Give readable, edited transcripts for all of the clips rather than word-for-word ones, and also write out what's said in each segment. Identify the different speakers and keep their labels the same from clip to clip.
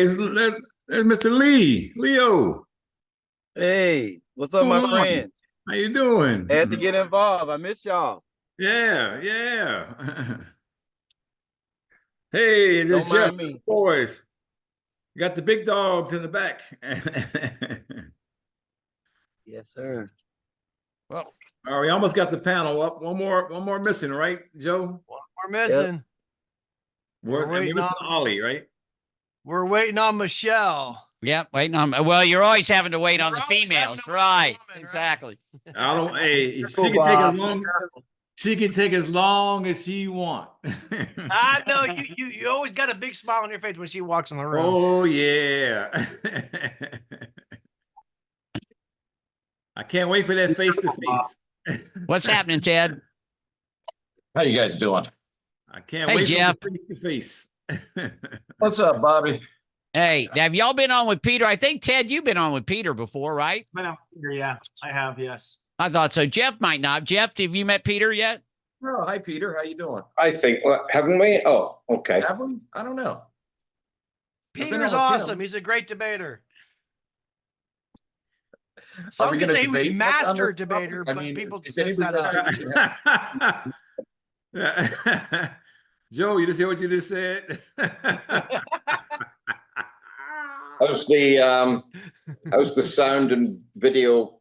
Speaker 1: there's Mr. Leo.
Speaker 2: Hey, what's up,
Speaker 1: What's
Speaker 2: my
Speaker 1: going on?
Speaker 2: friends?
Speaker 1: How you doing?
Speaker 2: Had to get involved. I miss y'all.
Speaker 1: Yeah. Hey, there's
Speaker 2: Don't
Speaker 1: Jeff.
Speaker 2: mind me.
Speaker 1: Boys, you got the big dogs in the back.
Speaker 2: Yes, sir.
Speaker 1: Well, all right, we almost got the panel up. One more missing, right, Joe?
Speaker 3: One more missing.
Speaker 1: We're missing Ollie, right?
Speaker 3: We're waiting on Michelle.
Speaker 4: Yep, waiting on. Well, you're always having to wait on the females, right? Exactly.
Speaker 1: I don't. Hey, she can take as long. She can take as long as she want.
Speaker 3: I know you always got a big smile on your face when she walks in the room.
Speaker 1: Oh yeah. I can't wait for that face to face.
Speaker 4: What's happening, Ted?
Speaker 5: How you guys doing?
Speaker 1: I can't
Speaker 4: Hey,
Speaker 1: wait
Speaker 4: Jeff.
Speaker 1: for the face to face.
Speaker 5: What's up, Bobby?
Speaker 4: Hey, have y'all been on with Peter? I think, Ted, you've been on with Peter before, right?
Speaker 6: Been on Peter, yeah, I have, yes.
Speaker 4: I thought so. Jeff might not. Jeff, have you met Peter yet?
Speaker 5: Oh, hi, Peter. How you doing?
Speaker 7: I think, well, haven't we? Oh, okay.
Speaker 5: Have we? I don't know.
Speaker 3: Peter's awesome. He's a great debater. Some can say he was master debater, but people say that.
Speaker 1: Joe, you just hear what you just said?
Speaker 7: How's the sound and video?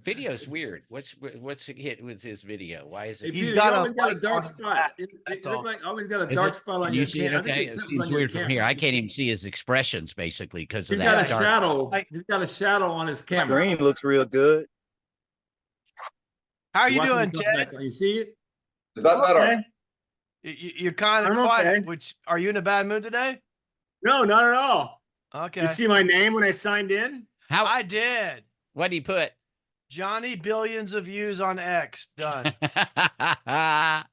Speaker 4: Video's weird. What's hit with his video? Why is it?
Speaker 1: He's got a dark spot. It looks like always got a dark spot on your
Speaker 4: camera. Okay, it seems weird from here. I can't even see his expressions basically because of that.
Speaker 1: He's got a shadow. He's got a shadow on his camera.
Speaker 2: Screen looks real good.
Speaker 3: How are you doing, Ted?
Speaker 1: You see it?
Speaker 7: Is that better?
Speaker 3: You're kind of quiet. Okay. Which are you in a bad mood today?
Speaker 6: No, not at all.
Speaker 3: Okay.
Speaker 6: You see my name when I signed in?
Speaker 3: How I did.
Speaker 4: What did he put?
Speaker 3: Johnny, billions of views on X. Done. I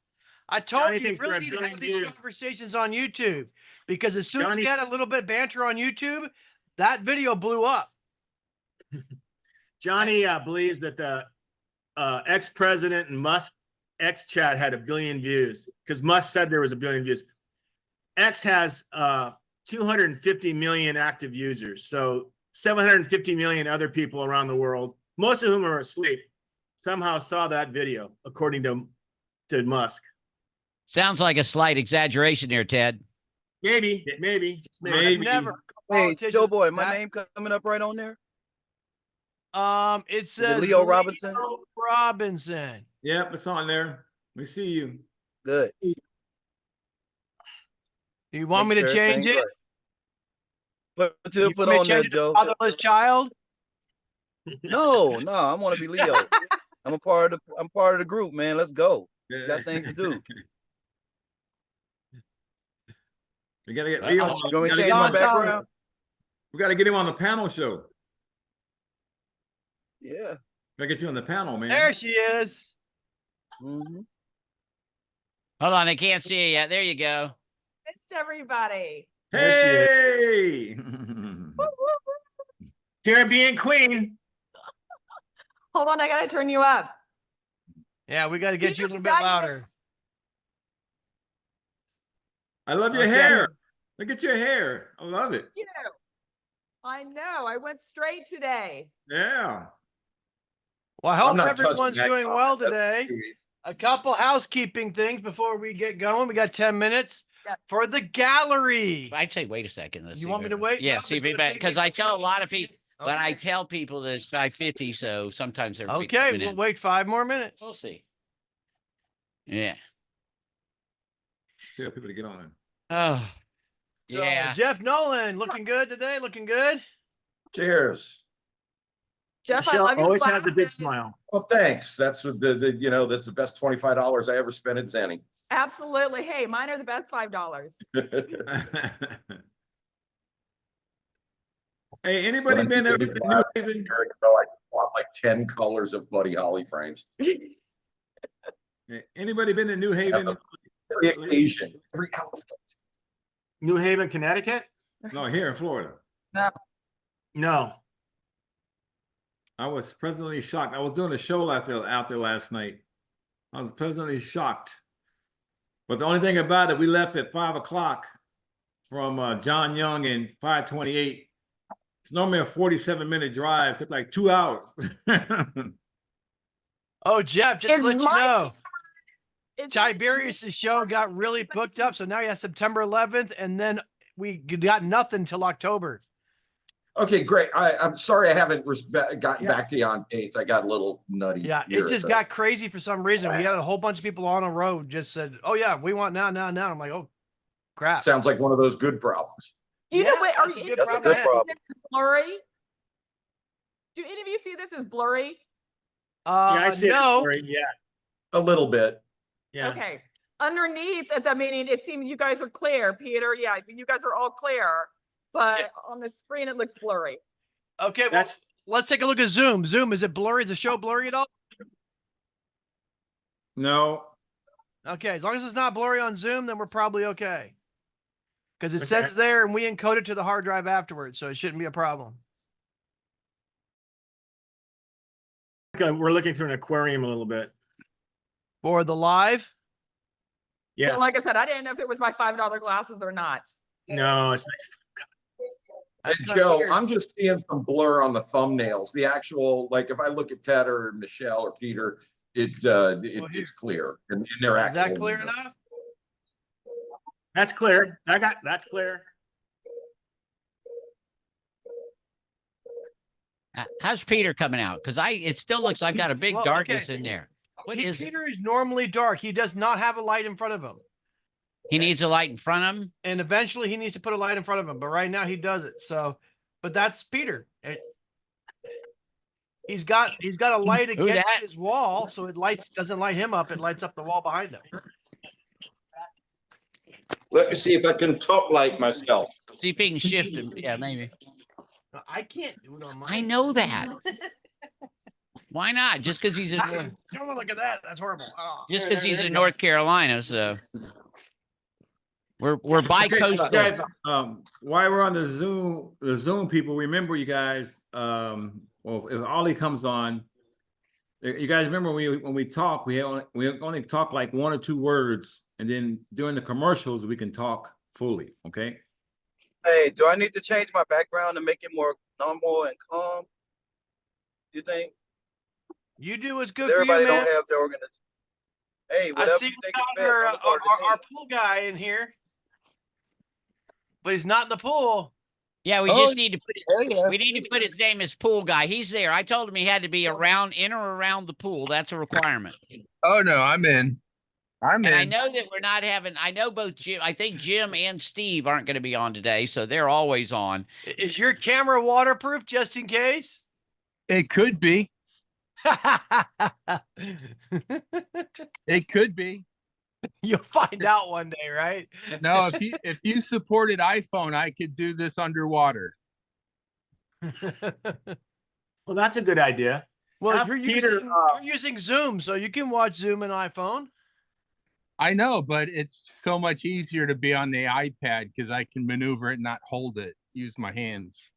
Speaker 3: told
Speaker 6: Johnny
Speaker 3: you really need to have these conversations on YouTube because as soon as you had a little bit banter on YouTube, that video blew up.
Speaker 6: Johnny believes that the ex-president and Musk X chat had 1 billion views because Musk said there was 1 billion views. X has 250 million active users, so 750 million other people around the world, most of whom are asleep, somehow saw that video, according to Musk.
Speaker 4: Sounds like a slight exaggeration there, Ted.
Speaker 6: Maybe.
Speaker 3: Never.
Speaker 2: Hey, Joe Boy, my name coming up right on there?
Speaker 3: It says
Speaker 2: Leo Robinson.
Speaker 3: Leo Robinson.
Speaker 1: Yep, it's on there. We see you.
Speaker 2: Good.
Speaker 3: You want me to change it?
Speaker 2: Put on there, Joe.
Speaker 3: Fatherless child?
Speaker 2: No, I want to be Leo. I'm part of the group, man. Let's go. We got things to do.
Speaker 1: We gotta get Leo.
Speaker 2: You want me to change my background?
Speaker 1: We gotta get him on the panel show.
Speaker 2: Yeah.
Speaker 1: Gotta get you on the panel, man.
Speaker 3: There she is.
Speaker 2: Mm-hmm.
Speaker 4: Hold on, I can't see you yet. There you go.
Speaker 8: Missed everybody.
Speaker 1: Hey!
Speaker 6: Caribbean Queen.
Speaker 8: Hold on, I gotta turn you up.
Speaker 3: Yeah, we gotta get you a little bit louder.
Speaker 1: I love your hair. Look at your hair. I love it.
Speaker 8: You know, I know. I went straight today.
Speaker 1: Yeah.
Speaker 3: Well, I hope everyone's doing well today. A couple housekeeping things before we get going. We got 10 minutes for the gallery.
Speaker 4: I'd say wait a second.
Speaker 3: You want me to wait?
Speaker 4: Yeah, see, because I tell a lot of people, but I tell people that it's 5:50, so sometimes they're
Speaker 3: okay. We'll wait 5 more minutes.
Speaker 4: We'll see. Yeah.
Speaker 1: See how people get on it.
Speaker 4: Oh,
Speaker 3: so,
Speaker 4: yeah.
Speaker 3: Jeff Nolan, looking good today. Looking good.
Speaker 5: Cheers.
Speaker 8: Jeff,
Speaker 6: Michelle
Speaker 8: I love your
Speaker 6: always has a big smile.
Speaker 5: Well, thanks. That's what that's the best $25 I ever spent at Zenny.
Speaker 8: Absolutely. Hey, mine are the best $5.
Speaker 1: Hey, anybody been there?
Speaker 5: I bought like 10 colors of Buddy Holly frames.
Speaker 1: Anybody been to New Haven?
Speaker 5: Every occasion, every outfit.
Speaker 6: New Haven, Connecticut?
Speaker 1: No, here in Florida.
Speaker 6: No.
Speaker 1: I was pleasantly shocked. I was doing a show out there last night. I was pleasantly shocked. But the only thing about it, we left at 5 o'clock from John Young and 528. It's normally a 47-minute drive. It took like 2 hours.
Speaker 3: Oh, Jeff, just to
Speaker 8: Is
Speaker 3: let you
Speaker 8: my
Speaker 3: know,
Speaker 8: Is it-
Speaker 3: Tiberius' show got really booked up. So now he has September 11th, and then we got nothing till October.
Speaker 5: Okay, great. I'm sorry I haven't gotten
Speaker 3: Yeah.
Speaker 5: back to you on dates. I got a little nutty.
Speaker 3: Yeah,
Speaker 5: here
Speaker 3: it just
Speaker 5: at the-
Speaker 3: got crazy for some reason. We had a whole bunch of people on a road just said, "Oh yeah, we want now." I'm like, "Oh, crap."
Speaker 5: Sounds like one of those good problems.
Speaker 8: Do you know
Speaker 3: Yeah,
Speaker 8: what? Are
Speaker 3: that's a
Speaker 8: you
Speaker 3: good
Speaker 2: That's a
Speaker 3: problem.
Speaker 2: good problem.
Speaker 8: blurry? Do any of you see this as blurry?
Speaker 6: Yeah, I see it.
Speaker 3: No.
Speaker 6: Sorry. Yeah.
Speaker 5: A little bit.
Speaker 6: Yeah.
Speaker 8: Okay. Underneath at the meeting, it seems you guys are clear, Peter. Yeah, you guys are all clear, but on the screen it looks blurry.
Speaker 3: Okay, well,
Speaker 6: That's
Speaker 3: let's take a look at Zoom. Zoom, is it blurry? Is the show blurry at all?
Speaker 1: No.
Speaker 3: Okay, as long as it's not blurry on Zoom, then we're probably okay. Because it
Speaker 6: Okay.
Speaker 3: says there, and we encode it to the hard drive afterwards, so it shouldn't be a problem.
Speaker 6: we're looking through an aquarium a little bit.
Speaker 3: For the live,
Speaker 6: Yeah.
Speaker 8: And like I said, I didn't know if it was my $5 glasses or not.
Speaker 6: No, it's
Speaker 3: that's
Speaker 5: And
Speaker 3: kinda
Speaker 5: Joe,
Speaker 3: weird.
Speaker 5: I'm just seeing some blur on the thumbnails. The actual, like, if I look at Ted or Michelle or Peter, it's clear. And their
Speaker 3: Is
Speaker 5: actual
Speaker 3: that clear
Speaker 5: window.
Speaker 3: enough?
Speaker 6: that's clear. That's clear.
Speaker 4: How's Peter coming out? Because it still looks like got a big
Speaker 3: Well,
Speaker 4: darkness
Speaker 3: okay.
Speaker 4: in there. What is it?
Speaker 3: Peter is normally dark. He does not have a light in front of him.
Speaker 4: He needs a light in front of him.
Speaker 3: And eventually he needs to put a light in front of him. But right now he does it. So, but that's Peter. He's got a light
Speaker 4: Who
Speaker 3: against
Speaker 4: that?
Speaker 3: his wall, so it doesn't light him up. It lights up the wall behind him.
Speaker 7: Let me see if I can top light myself.
Speaker 4: See if he can shift him. Yeah, maybe.
Speaker 3: I can't do it on mine.
Speaker 4: I know that. Why not? Just because he's in
Speaker 3: Don't look at that. That's horrible. Oh.
Speaker 4: just because he's in North Carolina, so we're bi-coastal.
Speaker 1: Guys, while we're on the Zoom people, remember you guys, well, if Ollie comes on, you guys remember when we talk, we only talk like 1 or 2 words, and then during the commercials, we can talk fully, okay?
Speaker 2: Hey, do I need to change my background to make it more normal and calm? You think?
Speaker 3: You do what's good
Speaker 2: Everybody
Speaker 3: for you, man.
Speaker 2: don't have the organization. Hey,
Speaker 3: I
Speaker 2: whatever
Speaker 3: see
Speaker 2: you
Speaker 3: we
Speaker 2: think is
Speaker 3: got
Speaker 2: best. I'm a part of the
Speaker 3: our
Speaker 2: team.
Speaker 3: pool guy in here, but he's not in the pool.
Speaker 4: Yeah, we
Speaker 2: Oh,
Speaker 4: just need to put it. We need to put his name as pool guy. He's there. I told him he had to be in or around the pool. That's a requirement.
Speaker 9: Oh no, I'm in. I'm
Speaker 4: And I
Speaker 9: in.
Speaker 4: know that we're not having. I know both Jim. I think Jim and Steve aren't going to be on today, so they're always on.
Speaker 3: Is your camera waterproof just in case?
Speaker 9: It could be. It could be.
Speaker 3: You'll find out one day, right?
Speaker 9: No, if you supported iPhone, I could do this underwater.
Speaker 6: Well, that's a good idea.
Speaker 3: Well,
Speaker 6: Have
Speaker 3: you're
Speaker 6: Peter,
Speaker 3: you're using Zoom, so you can watch Zoom and iPhone.
Speaker 9: I know, but it's so much easier to be on the iPad because I can maneuver it, not hold it, use my hands.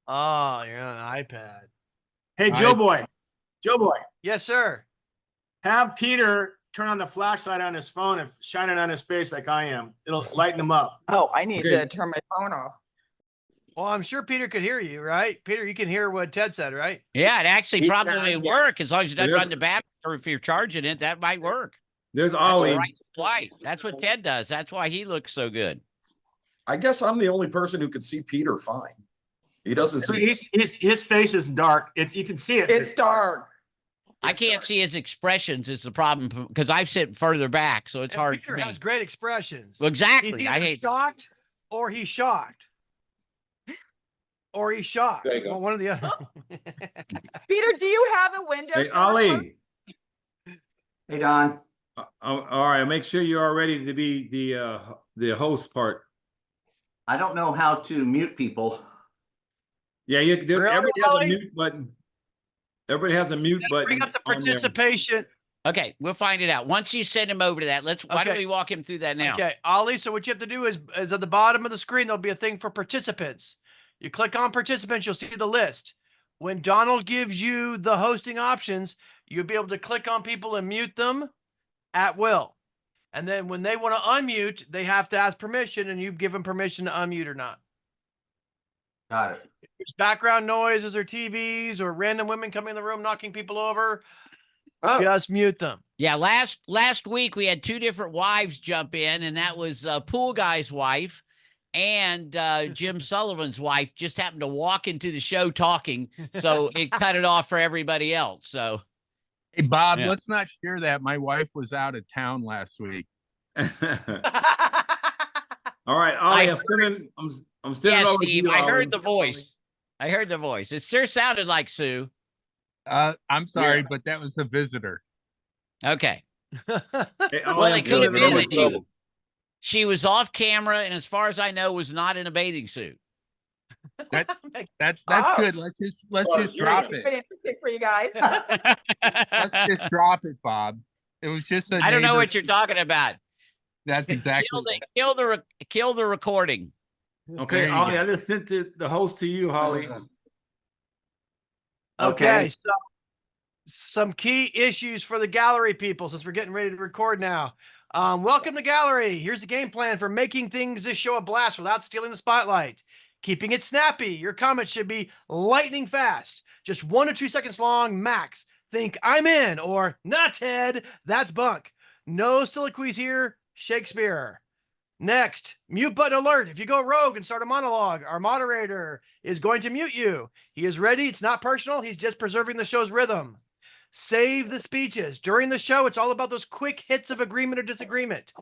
Speaker 3: Oh, you're on an iPad.
Speaker 6: Hey, Joe boy,
Speaker 3: Yes, sir.
Speaker 6: have Peter turn on the flashlight on his phone and shine it on his face like I am. It'll lighten him up.
Speaker 8: Oh, I need
Speaker 1: Okay.
Speaker 8: to turn my phone off.
Speaker 3: Well, I'm sure Peter could hear you, right? Peter, you can hear what Ted said, right?
Speaker 4: Yeah, it actually
Speaker 6: Yeah,
Speaker 4: probably
Speaker 6: yeah.
Speaker 4: work as long as it doesn't
Speaker 1: It is.
Speaker 4: run the battery, or if you're charging it, that might work.
Speaker 1: There's
Speaker 4: That's
Speaker 1: Ollie.
Speaker 4: right. Why? That's what Ted does. That's why he looks so good.
Speaker 5: I guess I'm the only person who could see Peter fine. He doesn't see.
Speaker 6: His face is dark. You can see it.
Speaker 8: It's dark.
Speaker 4: I can't see his expressions. Is the problem because I sit further back, so it's
Speaker 3: And
Speaker 4: hard
Speaker 3: Peter
Speaker 4: for me.
Speaker 3: has great expressions.
Speaker 4: Well,
Speaker 3: He's
Speaker 4: exactly. I
Speaker 3: either
Speaker 4: hate.
Speaker 3: shocked or he's shocked. Or he's shocked.
Speaker 7: There you go.
Speaker 3: Well, one or the other.
Speaker 8: Peter, do you have a window?
Speaker 1: Hey,
Speaker 8: for
Speaker 1: Ollie.
Speaker 10: Hey, Don.
Speaker 1: All right, make sure you are ready to be the host part.
Speaker 10: I don't know how to mute people.
Speaker 1: Yeah,
Speaker 3: Really,
Speaker 1: everybody has a
Speaker 3: Ollie?
Speaker 1: mute button. Everybody has a mute button.
Speaker 3: Bring up the
Speaker 1: on there.
Speaker 3: participation.
Speaker 4: Okay, we'll find it out once you send him over to that. Why don't
Speaker 3: Okay.
Speaker 4: we walk him through that now?
Speaker 3: Okay, Ollie, so what you have to do is at the bottom of the screen, there'll be a thing for participants. You click on participants, you'll see the list. When Donald gives you the hosting options, you'll be able to click on people and mute them at will. And then when they want to unmute, they have to ask permission, and you give them permission to unmute or not.
Speaker 10: Got it.
Speaker 3: If there's background noises or TVs or random women coming in the room knocking people over, just mute them.
Speaker 4: Yeah, last week we had 2 different wives jump in, and that was Pool Guy's wife and Jim Sullivan's wife just happened to walk into the show talking, so it cut it off for everybody else. So,
Speaker 9: Hey, Bob,
Speaker 4: Yeah.
Speaker 9: let's not share that. My wife was out of town last week.
Speaker 1: All right, Ollie, I'm sending
Speaker 4: yeah,
Speaker 1: over to
Speaker 4: Steve,
Speaker 1: you,
Speaker 4: I
Speaker 1: Ollie.
Speaker 4: heard the voice. I heard the voice. It sure sounded like Sue.
Speaker 9: I'm sorry,
Speaker 1: Yeah.
Speaker 9: but that was a visitor.
Speaker 4: Okay.
Speaker 1: Hey, Ollie,
Speaker 4: Well,
Speaker 1: I'm
Speaker 4: it could
Speaker 1: sending
Speaker 4: have
Speaker 1: it
Speaker 4: been
Speaker 1: over
Speaker 4: that
Speaker 1: to you.
Speaker 4: she was off camera, and as far as I know, was not in a bathing suit.
Speaker 9: That's
Speaker 8: Oh.
Speaker 9: good. Let's just
Speaker 7: Well,
Speaker 9: drop
Speaker 8: Pretty
Speaker 9: it.
Speaker 8: interesting for you guys.
Speaker 9: Let's just drop it, Bob. It was just a
Speaker 4: I don't know
Speaker 9: neighbor-
Speaker 4: what you're talking about.
Speaker 9: That's exactly.
Speaker 4: Kill the recording.
Speaker 1: Okay,
Speaker 9: There you
Speaker 1: Ollie,
Speaker 9: go.
Speaker 1: I just sent the host to you, Holly.
Speaker 3: Okay, so some key issues for the gallery people since we're getting ready to record now. Welcome to gallery. Here's the game plan for making things this show a blast without stealing the spotlight. Keeping it snappy. Your comments should be lightning fast, just 1 to 2 seconds long max. Think I'm in or not Ted, that's bunk. No soliloquies here, Shakespeare. Next, mute button alert. If you go rogue and start a monologue, our moderator is going to mute you. He is ready. It's not personal. He's just preserving the show's rhythm. Save the speeches. During the show, it's all about those quick hits of agreement or disagreement.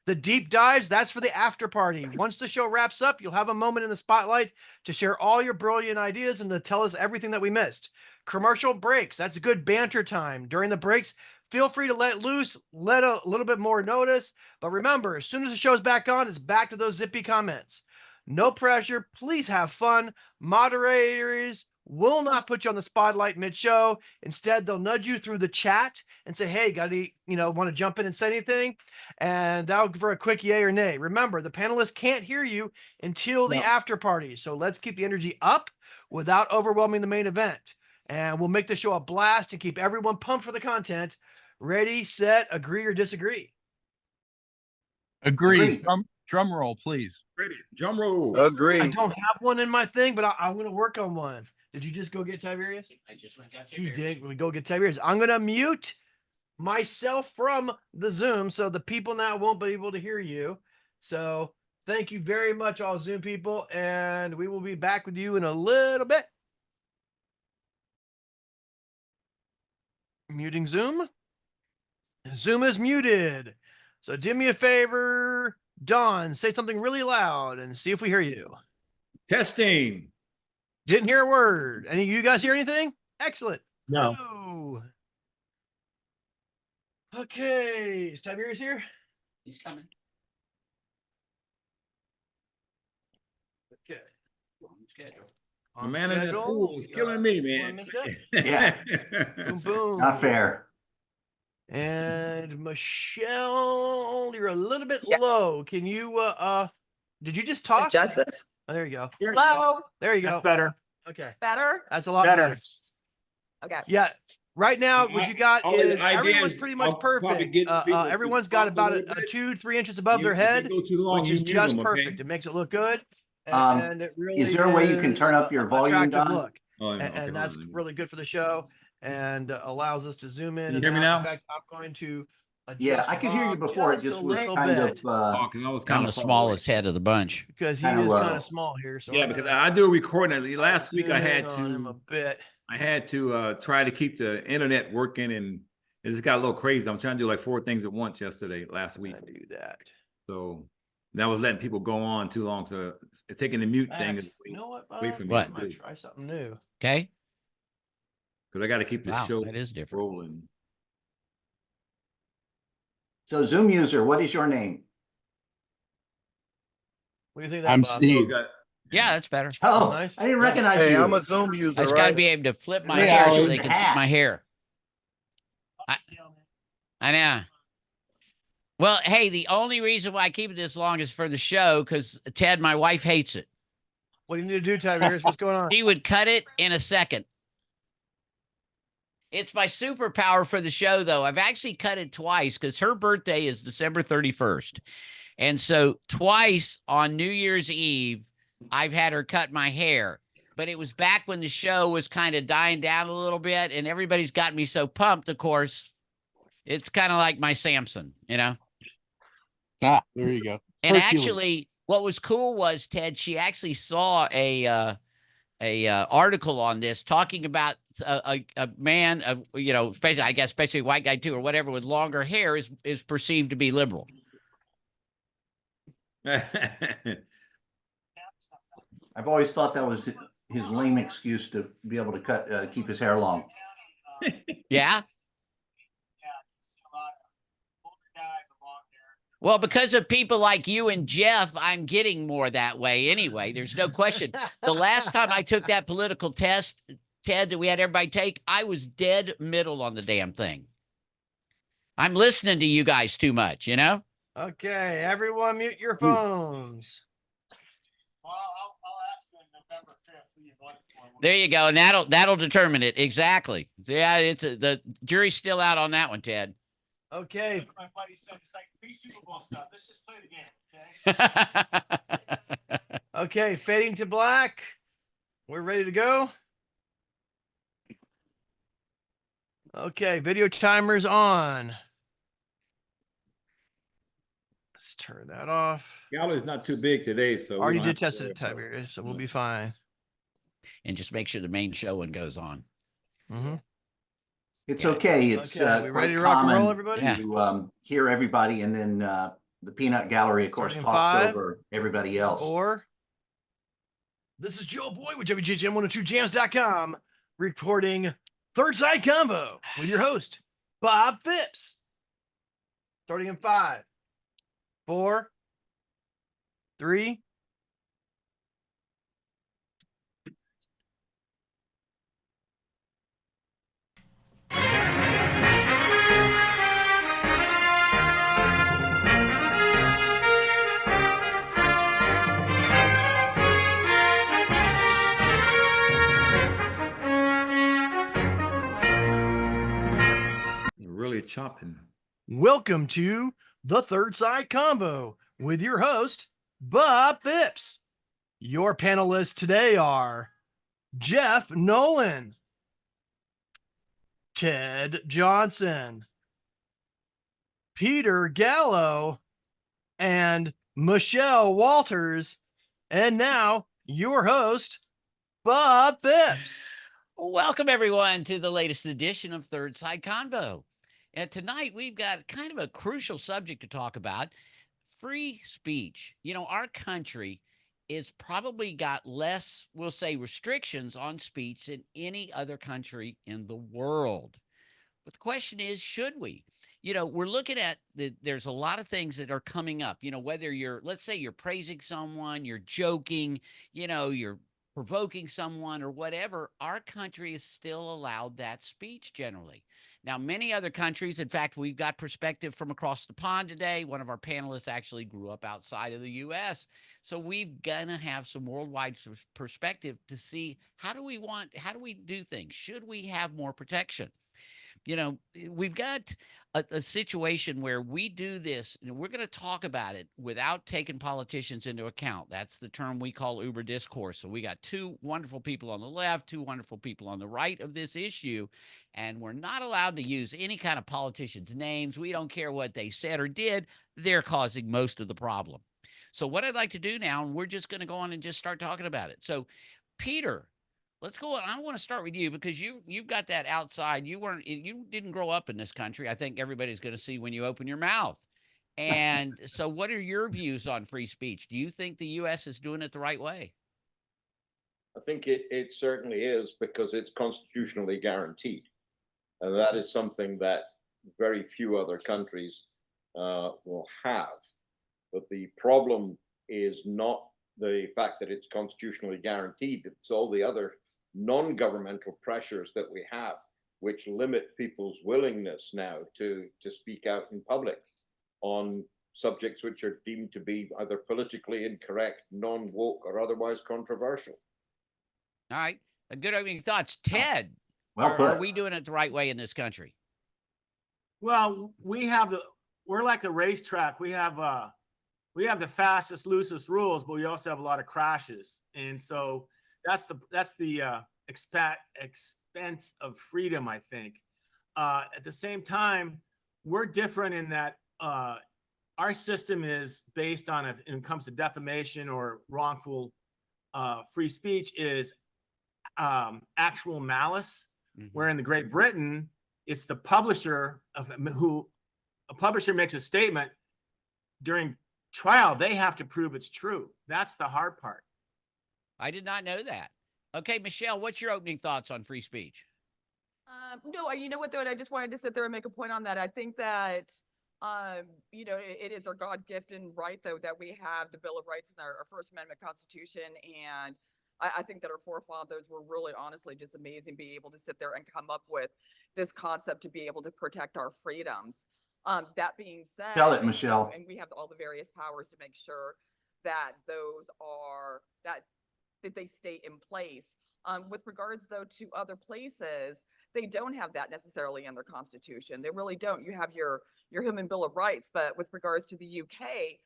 Speaker 3: The deep dives, that's for the after party. Once the show wraps up, you'll have a moment in the spotlight to share all your brilliant ideas and to tell us everything that we missed. Commercial breaks, that's a good banter time. During the breaks, feel free to let loose, let a little bit more notice. But remember, as soon as the show's back on, it's back to those zippy comments. No pressure. Please have fun. Moderators will not put you on the spotlight mid-show. Instead, they'll nudge you through the chat and say, hey, got any, want to jump in and say anything? And that'll give for a quick yay or nay. Remember, the panelists can't hear you until the after party. So let's keep the energy up without overwhelming the main event. And we'll make the show a blast and keep everyone pumped for the content. Ready, set, agree or disagree?
Speaker 9: Agree. Drum roll, please.
Speaker 1: Ready, drum roll.
Speaker 2: Agree.
Speaker 3: I don't have one in my thing, but I'm going to work on one. Did you just go get Tiberius?
Speaker 4: I just went out
Speaker 3: He did. We go get Tiberius. I'm going to mute myself from the Zoom so the people now won't be able to hear you. So thank you very much, all Zoom people, and we will be back with you in a little bit. Muting Zoom. Zoom is muted. So do me a favor, Dawn, say something really loud and see if we hear you.
Speaker 1: Testing.
Speaker 3: Didn't hear a word. Any of you guys hear anything? Excellent.
Speaker 6: No.
Speaker 3: Woo. Okay, is Tiberius here?
Speaker 4: He's coming.
Speaker 3: Okay.
Speaker 4: On schedule.
Speaker 1: The man in the pool is killing me, man.
Speaker 10: Yeah.
Speaker 3: Boom, boom.
Speaker 10: Not fair.
Speaker 3: And Michelle, you're a little bit low. Can you did you just talk?
Speaker 8: Joseph.
Speaker 3: Oh, there you go.
Speaker 8: Hello.
Speaker 3: There you go.
Speaker 6: That's better.
Speaker 3: Okay.
Speaker 8: Better?
Speaker 3: That's a lot
Speaker 6: Better.
Speaker 3: better.
Speaker 8: Okay.
Speaker 3: Yeah. Right now, what you got
Speaker 1: All the
Speaker 3: is everyone's
Speaker 1: ideas,
Speaker 3: pretty
Speaker 1: I'll
Speaker 3: much
Speaker 1: probably
Speaker 3: perfect.
Speaker 1: get people to
Speaker 3: Everyone's got
Speaker 1: talk a
Speaker 3: about
Speaker 1: little
Speaker 3: a
Speaker 1: bit.
Speaker 3: 2-3 inches above their
Speaker 1: If they
Speaker 3: head,
Speaker 1: go too long,
Speaker 3: which
Speaker 1: you
Speaker 3: is
Speaker 1: mute
Speaker 3: just
Speaker 1: them, okay?
Speaker 3: perfect. It makes it look good.
Speaker 10: Um,
Speaker 3: And it really
Speaker 10: is there a way you can turn up your volume,
Speaker 3: attractive
Speaker 10: Don?
Speaker 3: look.
Speaker 1: Oh, yeah, okay,
Speaker 3: And
Speaker 1: hold
Speaker 3: that's
Speaker 1: on.
Speaker 3: really good for the show and allows us to zoom in.
Speaker 1: Can you
Speaker 3: and
Speaker 1: hear me
Speaker 3: out.
Speaker 1: now?
Speaker 3: In fact, I'm going to adjust
Speaker 10: Yeah, I could hear you
Speaker 3: Bob
Speaker 10: before. It
Speaker 3: just
Speaker 10: just
Speaker 3: a
Speaker 10: was
Speaker 3: little
Speaker 10: kind
Speaker 3: bit,
Speaker 10: of
Speaker 1: Oh, 'cause I was
Speaker 4: I'm
Speaker 1: kind
Speaker 4: the
Speaker 1: of
Speaker 4: smallest head of the bunch.
Speaker 3: because he
Speaker 10: kinda
Speaker 3: is
Speaker 10: low.
Speaker 3: kind of small here. So
Speaker 1: Yeah,
Speaker 3: I'm
Speaker 1: because
Speaker 3: gonna
Speaker 1: I do a recording. Last week I
Speaker 3: zoom
Speaker 1: had
Speaker 3: in on him a
Speaker 1: to
Speaker 3: bit.
Speaker 1: try to keep the internet working, and it just got a little crazy. I'm trying to do like 4 things at once last week.
Speaker 3: I do that.
Speaker 1: So that was letting people go on too long. So taking the mute thing is
Speaker 3: You know what?
Speaker 1: away from me.
Speaker 4: What?
Speaker 1: to
Speaker 3: I might
Speaker 1: do.
Speaker 3: try something new.
Speaker 4: Okay.
Speaker 1: Because I got to keep the
Speaker 4: Wow,
Speaker 1: show
Speaker 4: that is different.
Speaker 1: rolling.
Speaker 10: So Zoom user, what is your name?
Speaker 3: What do you think of that,
Speaker 9: I'm
Speaker 3: Bob?
Speaker 9: Steve.
Speaker 4: Yeah, that's better.
Speaker 10: Oh,
Speaker 3: Nice.
Speaker 10: I didn't recognize
Speaker 2: Hey,
Speaker 10: you.
Speaker 2: I'm a Zoom user,
Speaker 4: I just got to
Speaker 2: right?
Speaker 4: be able to flip my
Speaker 10: Yeah,
Speaker 4: hair so
Speaker 10: it's
Speaker 4: they
Speaker 10: the
Speaker 4: can see
Speaker 10: hat.
Speaker 4: my hair. I know. Well, hey, the only reason why I keep it this long is for the show because Ted, my wife, hates it.
Speaker 3: What do you need to do, Tiberius? What's going on?
Speaker 4: She would cut it in a second. It's my superpower for the show, though. I've actually cut it twice because her birthday is December 31st. And so twice on New Year's Eve, I've had her cut my hair. But it was back when the show was kind of dying down a little bit, and everybody's got me so pumped, of course. It's kind of like my Samson, you know?
Speaker 9: Ah, there you go.
Speaker 4: And
Speaker 9: Hercules.
Speaker 4: actually, what was cool was, Ted, she actually saw a article on this talking about a man, you know, especially a white guy too, or whatever, with longer hair is perceived to be liberal.
Speaker 10: I've always thought that was his lame excuse to be able to keep his hair long.
Speaker 4: Yeah. Well, because of people like you and Jeff, I'm getting more that way anyway. There's no question. The last time I took that political test, Ted, that we had everybody take, I was dead middle on the damn thing. I'm listening to you guys too much, you know?
Speaker 3: Okay, everyone mute your phones.
Speaker 6: Well, I'll ask you on November 5th who you voted for.
Speaker 4: There you go. And that'll determine it. Exactly. Yeah, the jury's still out on that one, Ted.
Speaker 3: Okay.
Speaker 6: My buddy said it's like free Super Bowl stuff. Let's just play the game, okay?
Speaker 3: Okay, fading to black. We're ready to go. Okay, video timer's on. Let's turn that off.
Speaker 1: Gallo's not too big today, so we
Speaker 3: Already
Speaker 1: don't
Speaker 3: did
Speaker 1: have to
Speaker 3: test
Speaker 1: worry
Speaker 3: it,
Speaker 1: about
Speaker 3: Tiberius, so we'll be fine.
Speaker 4: And just make sure the main show one goes on.
Speaker 3: Mm-hmm.
Speaker 10: It's
Speaker 4: Yeah.
Speaker 10: okay. It's
Speaker 3: Okay, we ready
Speaker 10: quite
Speaker 3: to rock and roll,
Speaker 10: common
Speaker 3: everybody?
Speaker 10: to hear everybody, and then the Peanut Gallery, of course,
Speaker 3: Starting in
Speaker 10: talks
Speaker 3: 5,
Speaker 10: over everybody else.
Speaker 3: 4. This is Joe Boy with WGHM102jams.com recording Third Side Combo with your host, Bob Phipps. Starting in 5, 4, 3.
Speaker 1: really chopping.
Speaker 3: Welcome to the Third Side Combo with your host, Bob Phipps. Your panelists today are Jeff Nolan, Ted Johnson, Peter Gallo, and Michelle Walters. And now your host, Bob Phipps.
Speaker 4: Welcome, everyone, to the latest edition of Third Side Convo. And tonight, we've got kind of a crucial subject to talk about, free speech. You know, our country is probably got less, we'll say, restrictions on speech than any other country in the world. But the question is, should we? You know, we're looking at there's a lot of things that are coming up, you know, whether let's say you're praising someone, you're joking, you know, you're provoking someone or whatever, our country is still allowed that speech generally. Now, many other countries, in fact, we've got perspective from across the pond today. One of our panelists actually grew up outside of the U.S. So we've got to have some worldwide perspective to see how do we do things? Should we have more protection? You know, we've got a situation where we do this, and we're going to talk about it without taking politicians into account. That's the term we call Uber discourse. So we got two wonderful people on the left, two wonderful people on the right of this issue, and we're not allowed to use any kind of politicians' names. We don't care what they said or did. They're causing most of the problem. So what I'd like to do now, and we're just going to go on and just start talking about it. So, Peter, let's go on. I want to start with you because you've got that outside. You didn't grow up in this country. I think everybody's going to see when you open your mouth. And so what are your views on free speech? Do you think the U.S. is doing it the right way?
Speaker 7: I think it certainly is because it's constitutionally guaranteed. And that is something that very few other countries will have. But the problem is not the fact that it's constitutionally guaranteed. It's all the other non-governmental pressures that we have, which limit people's willingness now to speak out in public on subjects which are deemed to be either politically incorrect, non-woke, or otherwise controversial.
Speaker 4: All right. Good opening thoughts. Ted,
Speaker 10: Well
Speaker 4: Or are
Speaker 10: put.
Speaker 4: we doing it the right way in this country?
Speaker 6: Well, we're like a racetrack. We have the fastest, loosest rules, but we also have a lot of crashes. And so that's the expense of freedom, I think. At the same time, we're different in that our system is based on, when it comes to defamation or wrongful free speech, is actual malice. Where in the Great Britain, it's the publisher a publisher makes a statement during trial, they have to prove it's true. That's the hard part.
Speaker 4: I did not know that. Okay, Michelle, what's your opening thoughts on free speech?
Speaker 8: No, you know what, though, I just wanted to sit there and make a point on that. I think that, you know, it is our God-gifted right, though, that we have the Bill of Rights and our First Amendment Constitution. And I think that our forefathers were really, honestly, just amazing, being able to sit there and come up with this concept to be able to protect our freedoms. That being said,
Speaker 10: Tell it, Michelle.
Speaker 8: and we have all the various powers to make sure that those are that they stay in place. With regards, though, to other places, they don't have that necessarily in their constitution. They really don't. You have your Human Bill of Rights, but with regards to the UK,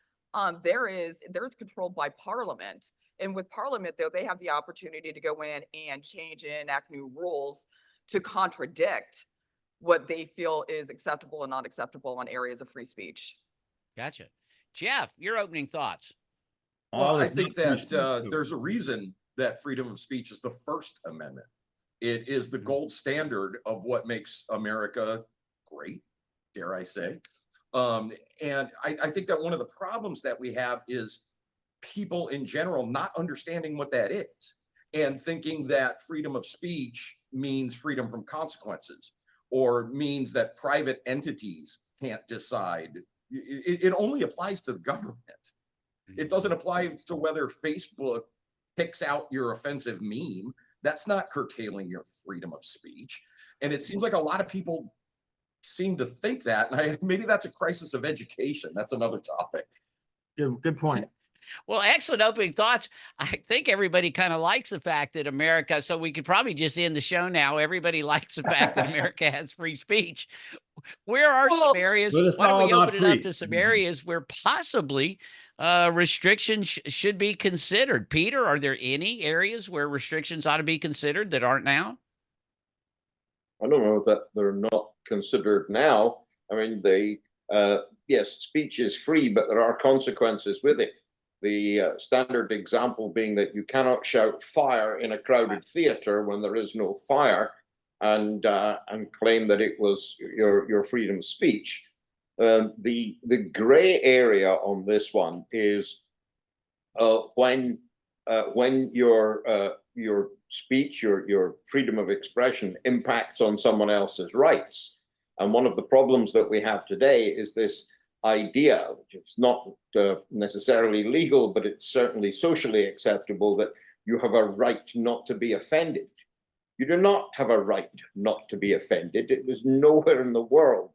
Speaker 8: there's controlled by Parliament. And with Parliament, though, they have the opportunity to go in and change and enact new rules to contradict what they feel is acceptable and not acceptable on areas of free speech.
Speaker 4: Gotcha. Jeff, your opening thoughts.
Speaker 5: Well, I think that there's a reason that freedom of speech is the First Amendment. It is the gold standard of what makes America great, dare I say. And I think that one of the problems that we have is people in general not understanding what that is and thinking that freedom of speech means freedom from consequences or means that private entities can't decide. It only applies to the government. It doesn't apply to whether Facebook picks out your offensive meme. That's not curtailing your freedom of speech. And it seems like a lot of people seem to think that. And maybe that's a crisis of education. That's another topic.
Speaker 6: Good point.
Speaker 4: Well, excellent opening thoughts. I think everybody kind of likes the fact that America, so we could probably just end the show now. Everybody likes the fact that America has free speech. Where are some areas? Why don't we open it up to some areas where possibly restrictions should be considered? Peter, are there any areas where restrictions ought to be considered that aren't now?
Speaker 7: I don't know that they're not considered now. I mean, yes, speech is free, but there are consequences with it. The standard example being that you cannot shout fire in a crowded theater when there is no fire, and claim that it was your freedom of speech. The gray area on this one is when your speech, your freedom of expression impacts on someone else's rights. And one of the problems that we have today is this idea, which is not necessarily legal, but it's certainly socially acceptable, that you have a right not to be offended. You do not have a right not to be offended. There's nowhere in the world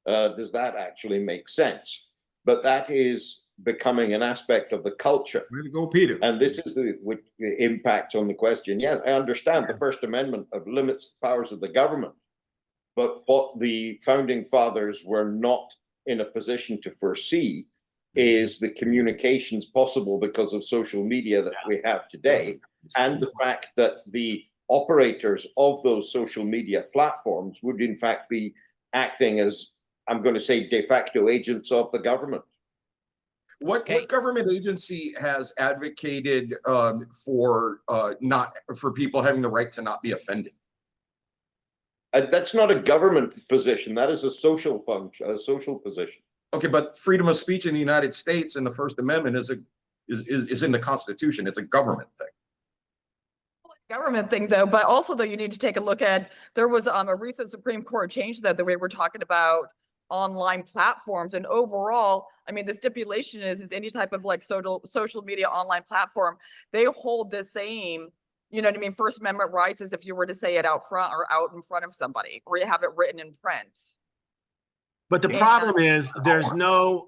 Speaker 7: does that actually make sense. But that is becoming an aspect of the culture.
Speaker 1: Way to go, Peter.
Speaker 7: And this is the impact on the question. Yeah, I understand the First Amendment limits the powers of the government, but what the founding fathers were not in a position to foresee is the communications possible because of social media that we have today, and the fact that the operators of those social media platforms would in fact be acting as, I'm going to say, de facto agents of the government.
Speaker 5: What government agency has advocated for people having the right to not be offended?
Speaker 7: That's not a government position. That is a social function, a social position.
Speaker 5: Okay, but freedom of speech in the United States and the First Amendment is in the Constitution. It's a government thing.
Speaker 8: Government thing, though, but also, though, you need to take a look at, there was a recent Supreme Court change that the way we're talking about online platforms, and overall, I mean, the stipulation is any type of like social media online platform, they hold the same, you know what I mean, First Amendment rights as if you were to say it out front or out in front of somebody, or you have it written in print.
Speaker 6: But the problem is there's no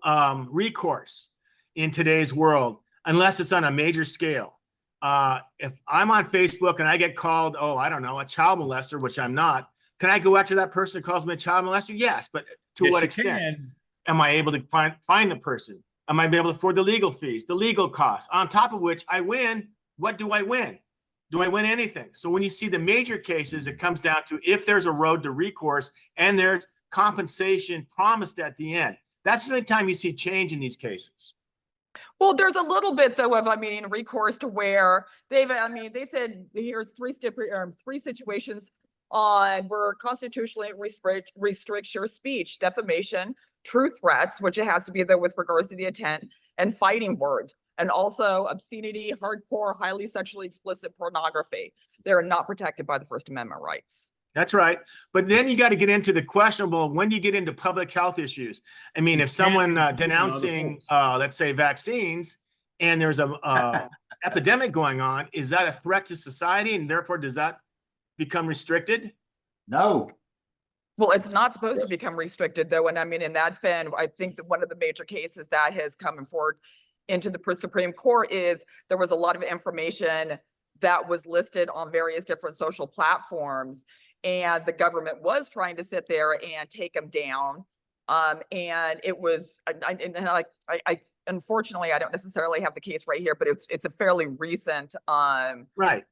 Speaker 6: recourse in today's world unless it's on a major scale. if I'm on Facebook and I get called, oh, I don't know, a child molester, which I'm not, can I go after that person who calls me a child molester? Yes, but to
Speaker 1: Yes,
Speaker 6: what
Speaker 1: you
Speaker 6: extent?
Speaker 1: can.
Speaker 6: Am I able to find the person? Am I able to afford the legal fees, the legal costs? On top of which I win. What do I win? Do I win anything? So when you see the major cases, it comes down to if there's a road to recourse and there's compensation promised at the end. That's the only time you see change in these cases.
Speaker 8: Well, there's a little bit though of, recourse to where they said here's three situations on where constitutionally restricts your speech: defamation, true threats, which it has to be though with regards to the intent, and fighting words, and also obscenity, hardcore, highly sexually explicit pornography. They're not protected by the First Amendment rights.
Speaker 6: That's right. But then you got to get into the questionable when you get into public health issues. I mean, if someone denouncing, let's say, vaccines, and there's a epidemic going on, is that a threat to society? And therefore, does that become restricted?
Speaker 10: No.
Speaker 8: Well, it's not supposed to become restricted though. And that's been, I think, one of the major cases that has come forward into the Supreme Court is there was a lot of information that was listed on various different social platforms, and the government was trying to sit there and take them down. And it was, I unfortunately, I don't necessarily have the case right here, but it's a fairly recent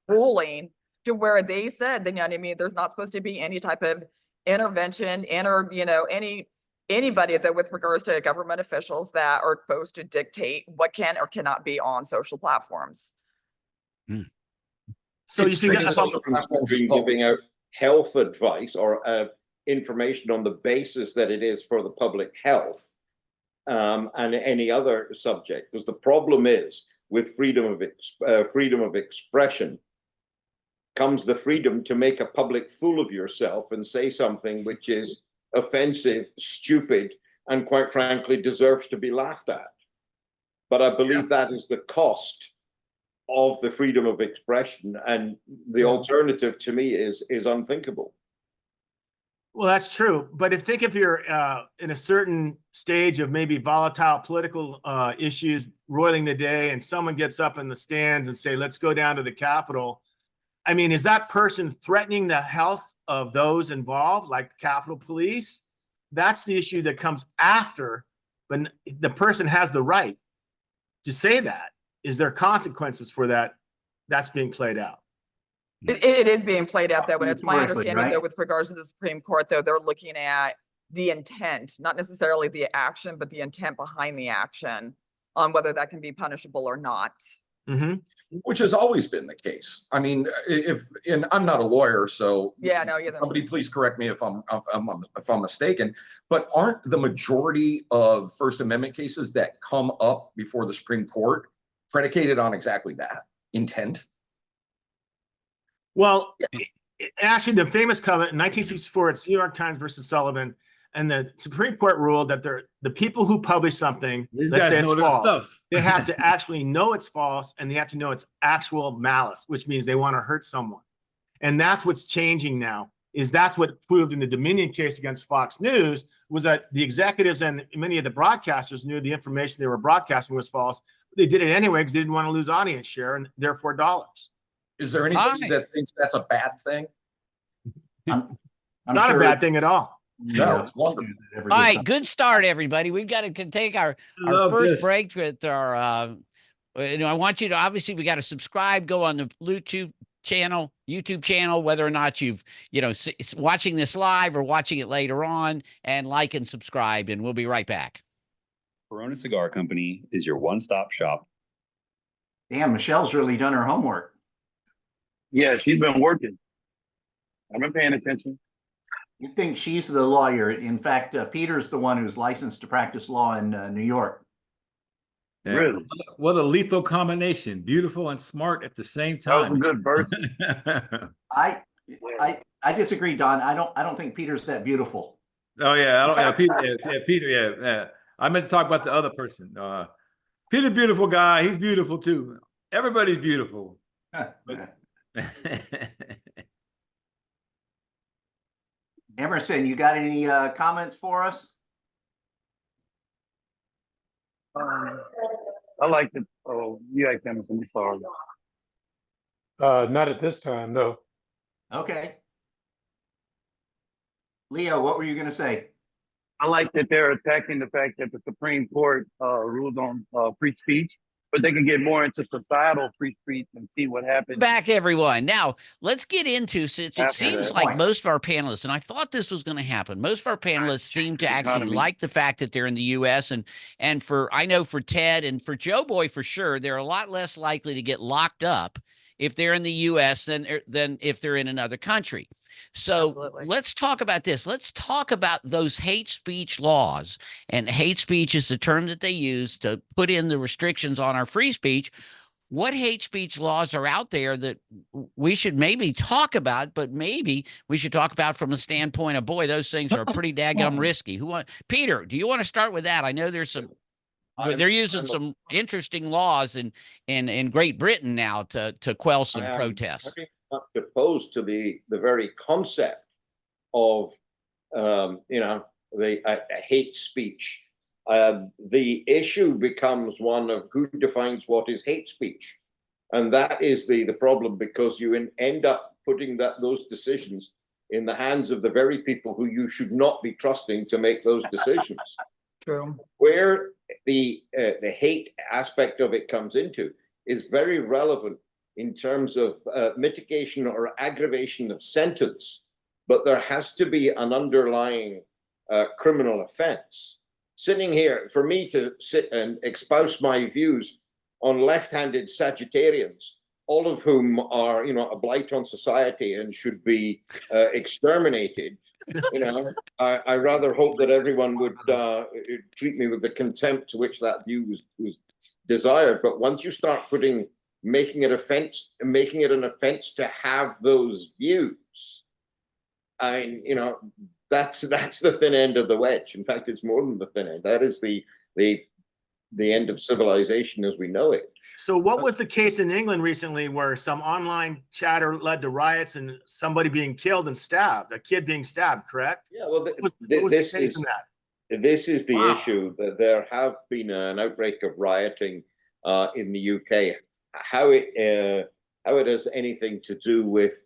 Speaker 8: ruling to where they said that, there's not supposed to be any type of intervention anybody that with regards to government officials that are supposed to dictate what can or cannot be on social platforms.
Speaker 6: So you think
Speaker 7: social platforms giving out health advice or information on the basis that it is for the public health, and any other subject? Because the problem is with freedom of expression comes the freedom to make a public fool of yourself and say something which is offensive, stupid, and quite frankly deserves to be laughed at. But I believe that is the cost of the freedom of expression, and the alternative to me is unthinkable.
Speaker 6: Well, that's true. But think if you're in a certain stage of maybe volatile political issues roiling the day, and someone gets up in the stands and say, let's go down to the Capitol. I mean, is that person threatening the health of those involved, like Capitol Police? That's the issue that comes after, but the person has the right to say that. Is there consequences for that? That's being played out.
Speaker 8: It is being played out though, and it's my understanding
Speaker 10: right?
Speaker 8: though with regards to the Supreme Court though, they're looking at the intent, not necessarily the action, but the intent behind the action on whether that can be punishable or not.
Speaker 5: Which has always been the case. I mean, I'm not a lawyer, so
Speaker 8: yeah, no, you're
Speaker 5: somebody please correct me if I'm mistaken. But aren't the majority of First Amendment cases that come up before the Supreme Court predicated on exactly that intent?
Speaker 6: Well, actually, the famous covenant in 1964, it's New York Times versus Sullivan, and the Supreme Court ruled that the people who publish something, let's say it's false, they have to actually know it's false, and they have to know it's actual malice, which means they want to hurt someone. And that's what's changing now. That's what proved in the Dominion case against Fox News, was that the executives and many of the broadcasters knew the information they were broadcasting was false. They did it anyway because they didn't want to lose audience share and therefore dollars.
Speaker 5: Is there anybody that thinks that's a bad thing?
Speaker 6: I'm not sure. A bad thing at all.
Speaker 5: No, it's wonderful.
Speaker 4: All right, good start, everybody. We've got to take our first break with our. I want you to, obviously we got to subscribe. Go on the YouTube channel, whether or not you've watching this live or watching it later on, and like and subscribe. And we'll be right back.
Speaker 11: Corona Cigar Company is your one-stop shop.
Speaker 10: Damn, Michelle's really done her homework.
Speaker 11: Yeah, she's been working. I've been paying attention.
Speaker 10: You think she's the lawyer. In fact, Peter's the one who's licensed to practice law in New York.
Speaker 1: Yeah. Really? What a lethal combination. Beautiful and smart at the same time.
Speaker 11: That was a good birth.
Speaker 10: I disagree, Don. I don't think Peter's that beautiful.
Speaker 1: Oh yeah, Peter, yeah. I meant to talk about the other person. Peter's a beautiful guy. He's beautiful too. Everybody's beautiful.
Speaker 10: Emerson, you got any comments for us?
Speaker 11: I like it. Oh, you like Emerson. I'm sorry.
Speaker 12: Not at this time, no.
Speaker 10: Okay. Leo, what were you going to say?
Speaker 11: I like that they're attacking the fact that the Supreme Court ruled on free speech, but they can get more into societal free speech and see what happens.
Speaker 4: Back, everyone. Now, let's get into, since it
Speaker 11: After
Speaker 4: seems
Speaker 11: that
Speaker 4: like
Speaker 10: point.
Speaker 4: most of our panelists, and I thought this was going to happen, most of our panelists seem to actually
Speaker 11: Economy.
Speaker 4: like the fact that they're in the U.S. And for, I know for Ted and for Joe Boy for sure, they're a lot less likely to get locked up if they're in the U.S. than if they're in another country. So
Speaker 8: Absolutely.
Speaker 4: let's talk about this. Let's talk about those hate speech laws. And hate speech is the term that they use to put in the restrictions on our free speech. What hate speech laws are out there that we should maybe talk about, but maybe we should talk about from a standpoint of, boy, those things are pretty daggum risky. Peter, do you want to start with that? I know there's some, they're using some interesting laws in Great Britain now to quell some protests.
Speaker 7: Opposed to the very concept of the hate speech. The issue becomes one of who defines what is hate speech, and that is the problem, because you end up putting those decisions in the hands of the very people who you should not be trusting to make those decisions.
Speaker 8: True.
Speaker 7: Where the hate aspect of it comes into is very relevant in terms of mitigation or aggravation of sentence, but there has to be an underlying criminal offense. Sitting here, for me to sit and espouse my views on left-handed Sagittarians, all of whom are, a blight on society and should be exterminated, I rather hope that everyone would treat me with the contempt to which that view was desired. But once you start making it an offense to have those views, that's the thin end of the wedge. In fact, it's more than the thin end. That is the end of civilization as we know it.
Speaker 6: So what was the case in England recently where some online chatter led to riots and somebody being killed and stabbed, a kid being stabbed, correct?
Speaker 7: Yeah, well,
Speaker 6: this
Speaker 7: is the issue, that there have been an outbreak of rioting in the UK. How it has anything to do with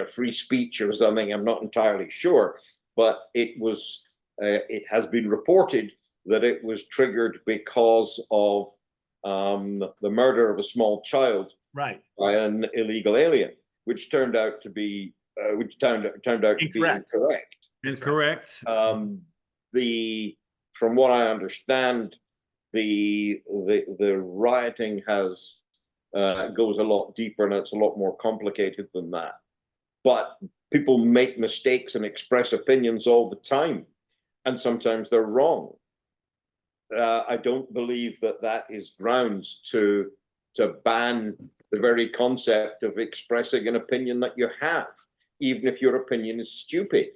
Speaker 7: free speech or something, I'm not entirely sure, but it has been reported that it was triggered because of the murder of a small child,
Speaker 6: right,
Speaker 7: by an illegal alien, which turned out to be incorrect.
Speaker 1: Incorrect.
Speaker 7: From what I understand, the rioting goes a lot deeper, and it's a lot more complicated than that. But people make mistakes and express opinions all the time, and sometimes they're wrong. I don't believe that is grounds to ban the very concept of expressing an opinion that you have, even if your opinion is stupid.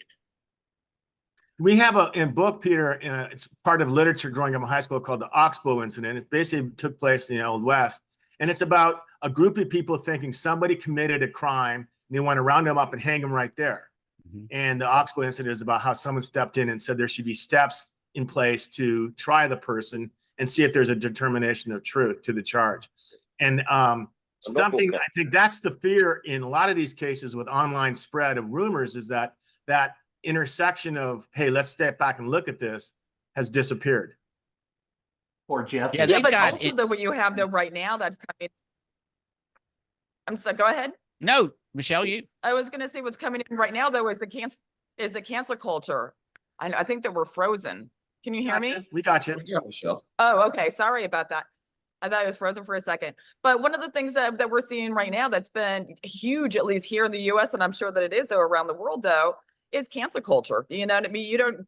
Speaker 6: We have a book, Peter, it's part of literature growing up in high school, called the Oxbow Incident. It basically took place in the Old West. And it's about a group of people thinking somebody committed a crime, and they want to round them up and hang them right there. Mm-hmm. And the Oxbow Incident is about how someone stepped in and said there should be steps in place to try the person and see if there's a determination of truth to the charge. And something, I think that's the fear in a lot of these cases with online spread of rumors, is that intersection of, hey, let's step back and look at this, has disappeared.
Speaker 10: Or Jeff.
Speaker 8: Yeah, but also though, what you have though right now that's coming. I'm sorry, go ahead.
Speaker 4: No, Michelle, you.
Speaker 8: I was going to say what's coming in right now though is the cancel culture. I think that we're frozen. Can you hear me?
Speaker 6: We got you.
Speaker 7: Yeah, Michelle.
Speaker 8: Oh, okay. Sorry about that. I thought I was frozen for a second. But one of the things that we're seeing right now that's been huge, at least here in the US, and I'm sure that it is though around the world though, is cancel culture. You know what I mean?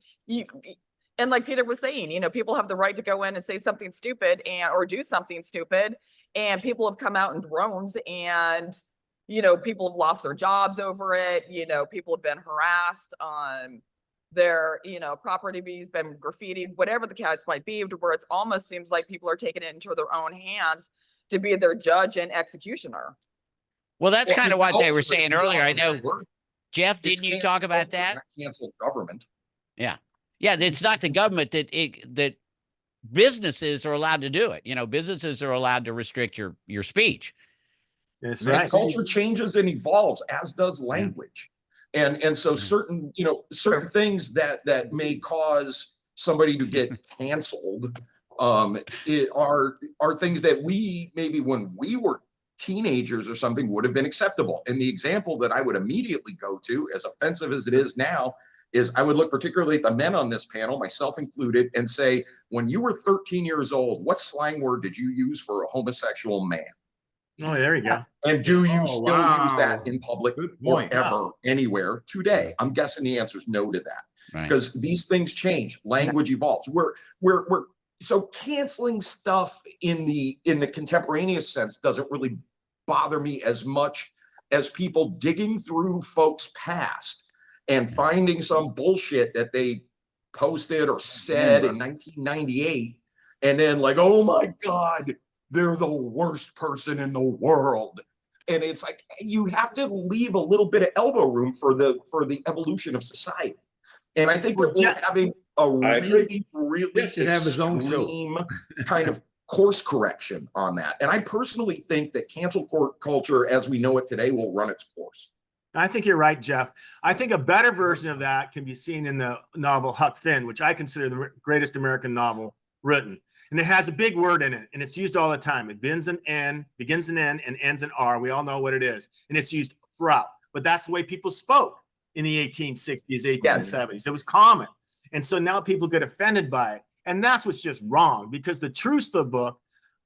Speaker 8: And like Peter was saying, people have the right to go in and say something stupid or do something stupid. And people have come out in drones, and, people have lost their jobs over it. People have been harassed on their, property has been graffitied, whatever the case might be, to where it almost seems like people are taking it into their own hands to be their judge and executioner.
Speaker 4: Well, that's kind of what they were saying earlier. I know, Jeff, didn't you talk about that?
Speaker 5: Cancel government.
Speaker 4: Yeah. Yeah, it's not the government that businesses are allowed to do it. Businesses are allowed to restrict your speech.
Speaker 6: That's
Speaker 5: As
Speaker 6: right.
Speaker 5: culture changes and evolves, as does language. And so certain, certain things that may cause somebody to get canceled are things that we maybe when we were teenagers or something would have been acceptable. And the example that I would immediately go to, as offensive as it is now, is I would look particularly at the men on this panel, myself included, and say, when you were 13 years old, what slang word did you use for a homosexual man?
Speaker 6: Oh, there you go.
Speaker 5: And do you still use
Speaker 1: wow.
Speaker 5: that in public
Speaker 1: Good
Speaker 5: or
Speaker 1: point.
Speaker 5: ever, anywhere today? I'm guessing the answer is no to that.
Speaker 4: Right.
Speaker 5: Because these things change, language evolves. We're so canceling stuff in the contemporaneous sense doesn't really bother me as much as people digging through folks' past and finding some bullshit that they posted or said in 1998, and then like, oh my God, they're the worst person in the world. And it's like, you have to leave a little bit of elbow room for the evolution of society. And I think that we're having a really, really
Speaker 1: should have his own show.
Speaker 5: extreme kind of course correction on that. And I personally think that cancel culture as we know it today will run its course.
Speaker 6: I think you're right, Jeff. I think a better version of that can be seen in the novel Huck Finn, which I consider the greatest American novel written. And it has a big word in it, and it's used all the time. It begins in N, and ends in R. We all know what it is. And it's used throughout. But that's the way people spoke in the 1860s, 1870s. It was common. And so now people get offended by it. And that's what's just wrong, because the truth of the book,